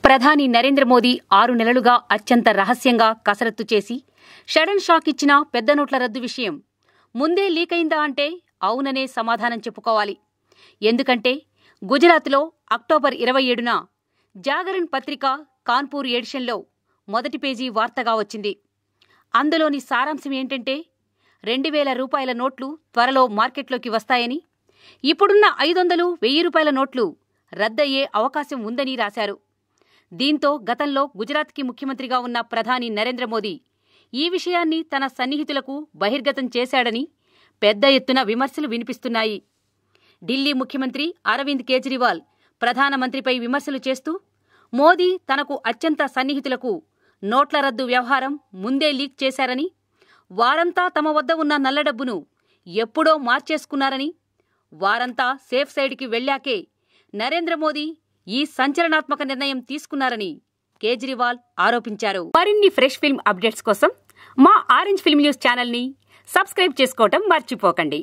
ప్రధాని నరేంద్ర మోదీ 6 నెలలుగా అత్యంత రహస్యంగా కసరత్తు చేసి సడన్ షాక్ ఇచ్చిన పెద్ద నోట్ల రద్దు విషయం ముందే లీక్ అయిందా అంటే అవుననే సమాధానం చెప్పుకోవాలి. ఎందుకంటే గుజరాత్లో అక్టోబర్ 27న జాగరణ్ పత్రిక కాన్పూర్ ఎడిషన్లో మొదటి పేజీ వార్తగా వచ్చింది. అందులోని సారాంశం ఏంటంటే 2000 రూపాయల నోట్లు త్వరలో మార్కెట్లోకి వస్తాయని, ఇప్పుడున్న 500, 1000 రూపాయల నోట్లు రద్దయ్యే అవకాశం ఉందని రాశారు. దీంతో గతంలో గుజరాత్కి ముఖ్యమంత్రిగా ఉన్న ప్రధాని నరేంద్ర మోదీ ఈ విషయాన్ని తన సన్నిహితులకు బహిర్గతం చేశాడని పెద్ద ఎత్తున విమర్శలు వినిపిస్తున్నాయి. ఢిల్లీ ముఖ్యమంత్రి అరవింద్ కేజ్రీవాల్ ప్రధానమంత్రిపై విమర్శలు చేస్తూ మోదీ తనకు అత్యంత సన్నిహితులకు నోట్ల రద్దు వ్యవహారం ముందే లీక్ చేశారని, వారంతా తమ వద్ద ఉన్న నల్లడబ్బును ఎప్పుడో మార్చేసుకున్నారని, వారంతా సేఫ్ సైడ్కి వెళ్లాకే నరేంద్ర మోదీ ఈ సంచలనాత్మక నిర్ణయం తీసుకున్నారని కేజ్రీవాల్ ఆరోపించారు. మరిన్ని ఫ్రెష్ ఫిల్మ్ అప్డేట్స్ కోసం మా ఆరెంజ్ ఫిల్మ్ న్యూస్ ఛానల్ని సబ్స్క్రైబ్ చేసుకోవటం మర్చిపోకండి.